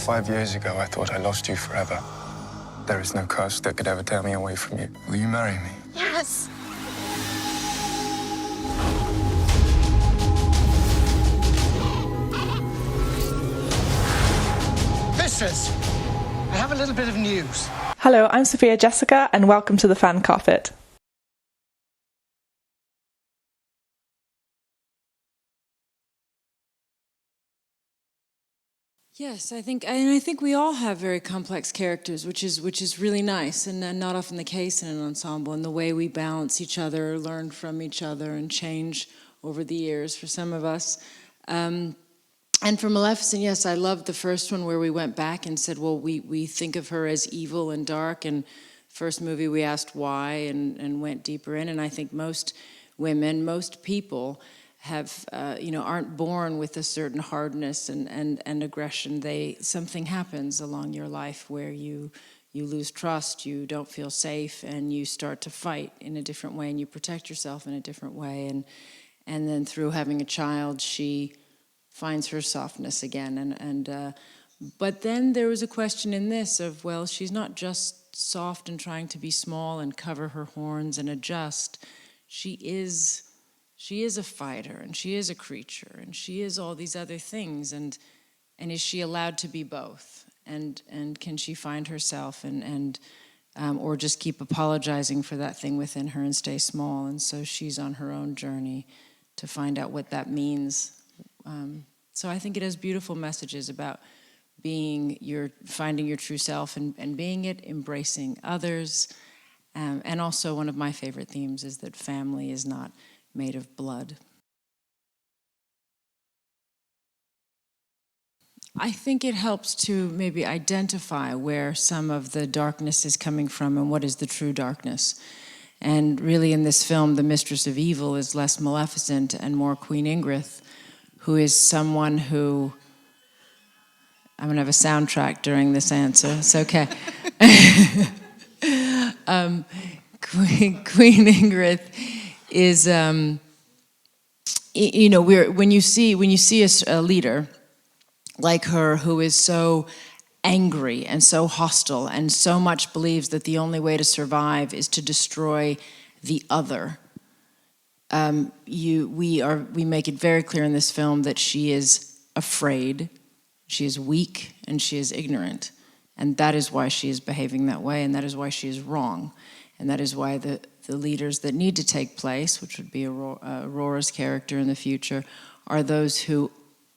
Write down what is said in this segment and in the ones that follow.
5 years ago, I thought I lost you forever. There is no curse that could ever tear me away from you. Will you marry me? Yes. Mistress, I have a little bit of news. Hello, I'm Sophia Jessica, and welcome to the Fan Carpet. Yes, I think we all have very complex characters, which is really nice, and not often the case in an ensemble. And the way we balance each other, learn from each other, and change over the years for some of us. And for Maleficent, yes, I loved the first one where we went back and said, well, we think of her as evil and dark. And first movie we asked why and went deeper in. And I think most women, most people have, aren't born with a certain hardness and aggression. Something happens along your life where you lose trust, you don't feel safe, and you start to fight in a different way, and you protect yourself in a different way. And then through having a child, she finds her softness again. But then there was a question in this of, well, she's not just soft and trying to be small and cover her horns and adjust. She is a fighter, and she is a creature, and she is all these other things, and is she allowed to be both? And can she find herself or just keep apologizing for that thing within her and stay small? And so she's on her own journey to find out what that means. So I think it has beautiful messages about finding your true self and being it, embracing others. And also one of my favorite themes is that family is not made of blood. I think it helps to maybe identify where some of the darkness is coming from and what is the true darkness. And really in this film, the Mistress of Evil is less Maleficent and more Queen Ingrid, who is someone who... I'm going to have a soundtrack during this answer. It's okay. Queen Ingrid is, when you see a leader like her who is so angry and so hostile and so much believes that the only way to survive is to destroy the other, we make it very clear in this film that she is afraid, she is weak, and she is ignorant, and that is why she is behaving that way, and that is why she is wrong. And that is why the leaders that need to take place, which would be Aurora's character in the future, are those who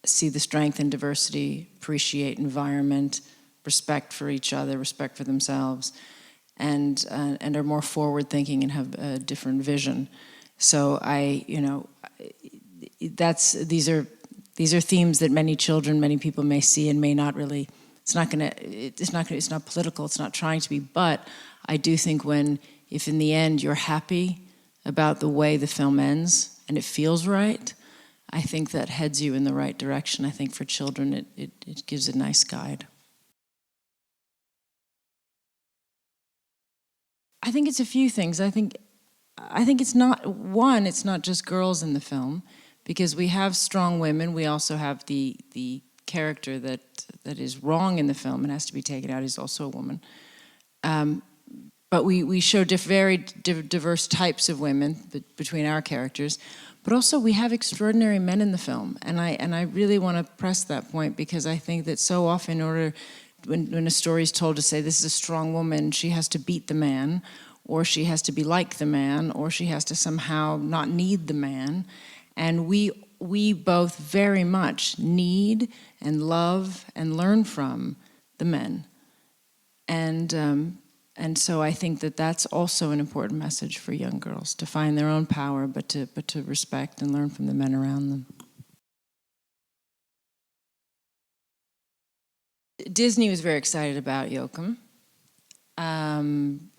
see the strength and diversity, appreciate environment, respect for each other, respect for themselves, and are more forward-thinking and have a different vision. So these are themes that many children, many people may see and may not really. It's not political. It's not trying to be, but I do think if in the end you're happy about the way the film ends and it feels right, I think that heads you in the right direction. I think for children it gives a nice guide. I think it's a few things. I think it's not just girls in the film, because we have strong women. We also have the character that is wrong in the film and has to be taken out is also a woman. But we show very diverse types of women between our characters. But also we have extraordinary men in the film. And I really want to press that point, because I think that so often when a story is told to say this is a strong woman, she has to beat the man, or she has to be like the man, or she has to somehow not need the man. And we both very much need and love and learn from the men. And so I think that that's also an important message for young girls, to find their own power, but to respect and learn from the men around them. Disney was very excited about Joachim. And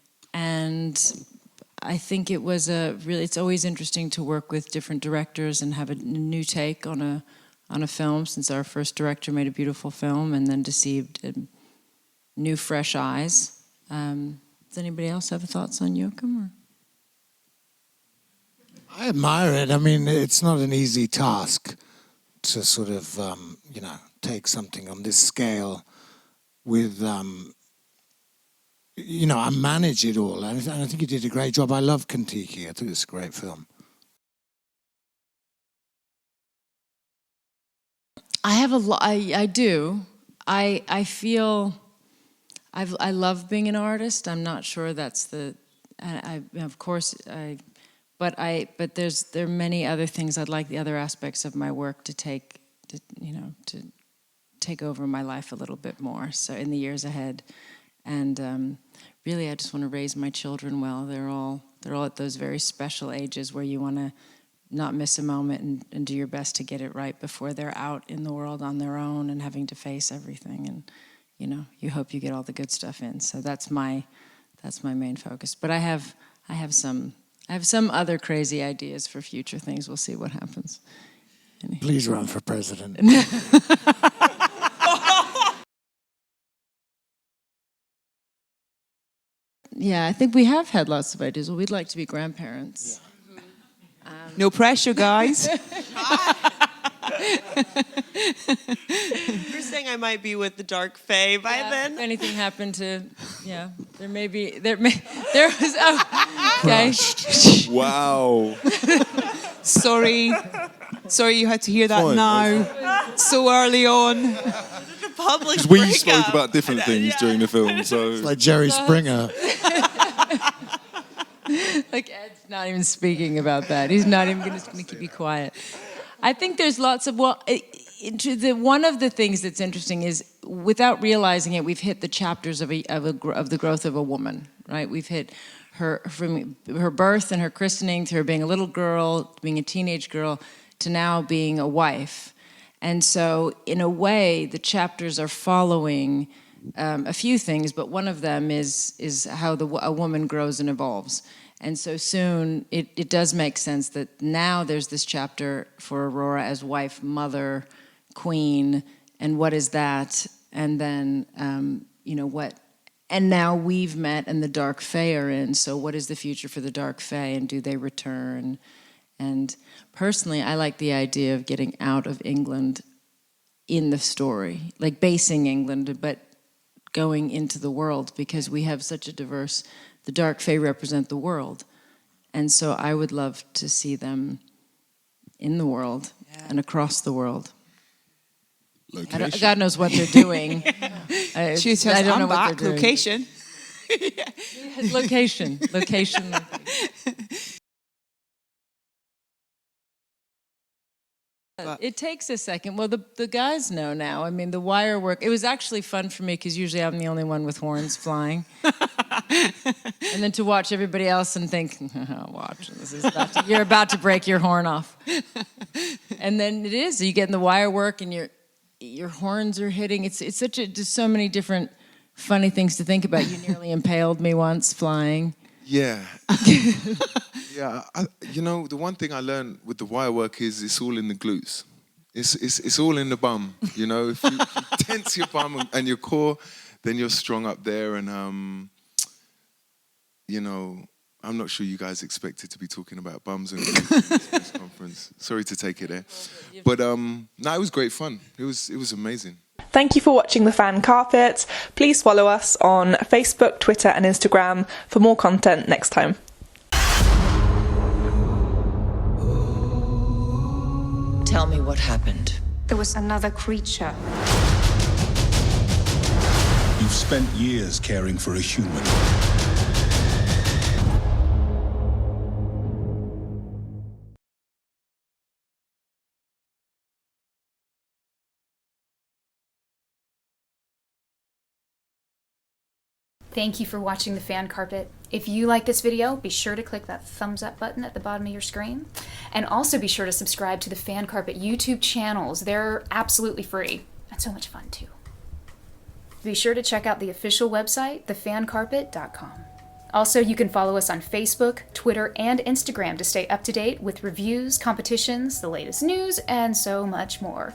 I think it was it's always interesting to work with different directors and have a new take on a film, since our first director made a beautiful film, and then to see new, fresh eyes. Does anybody else have thoughts on Joachim? Or? I admire it. I mean, it's not an easy task to sort of, take something on this scale with I manage it all, and I think he did a great job. I love Kon-Tiki. I think it's a great film. I have a lot. I do. I feel. I love being an artist. I'm not sure that's the. Of course. But there are many other things I'd like the other aspects of my work to take over my life a little bit more. So in the years ahead, and really, I just want to raise my children well. They're all at those very special ages where you want to not miss a moment and do your best to get it right before they're out in the world on their own and having to face everything. And you hope you get all the good stuff in. So that's my main focus. But I have some other crazy ideas for future things. We'll see what happens. Please run for president. Yeah, I think we have had lots of ideas. Well, we'd like to be grandparents. Yeah. No pressure, guys. You're saying I might be with the Dark Fae by then? If anything happened to, there was, okay. Wow. Sorry you had to hear that now. So early on. Public We breakup. spoke about different things during the film, so... It's like Jerry Springer. Like Ed's not even speaking about that. He's not even going to keep you quiet. I think there's lots of, one of the things that's interesting is, without realizing it, we've hit the chapters of the growth of a woman, right? We've hit her, from her birth and her christening, to her being a little girl, being a teenage girl, to now being a wife. And so, in a way, the chapters are following a few things, but one of them is how a woman grows and evolves. And so soon, it does make sense that now there's this chapter for Aurora as wife, mother, queen, and what is that? And then, what? And now we've met and the Dark Fae are in, so what is the future for the Dark Fae, and do they return? And personally, I like the idea of getting out of England in the story, like basing England, but going into the world, because we have such a diverse, the Dark Fae represent the world. And so I would love to see them in the world and across the world. God knows what they're doing. She says, I don't know I'm what back. they're doing. Location. Location. It takes a second. Well, the guys know now. I mean, the wire work, it was actually fun for me because usually I'm the only one with horns flying. And then to watch everybody else and think, watch, you're about to break your horn off. And then it is, you get in the wire work and your horns are hitting. It's just so many different funny things to think about. You nearly impaled me once flying. Yeah. Yeah, the one thing I learned with the wire work is it's all in the glutes. It's all in the bum, If you tense your bum and your core, then you're strong up there. And, I'm not sure you guys expected to be talking about bums and glutes in this press conference. Sorry to take it there. But, it was great fun. It was amazing. Thank you for watching The Fan Carpet. Please follow us on Facebook, Twitter and Instagram for more content next time. Tell me what happened. There was another creature. You've spent years caring for a human. Thank you for watching The Fan Carpet. If you like this video, be sure to click that thumbs up button at the bottom of your screen. And also be sure to subscribe to the Fan Carpet YouTube channels. They're absolutely free and so much fun too. Be sure to check out the official website, thefancarpet.com. Also, you can follow us on Facebook, Twitter, and Instagram to stay up to date with reviews, competitions, the latest news, and so much more.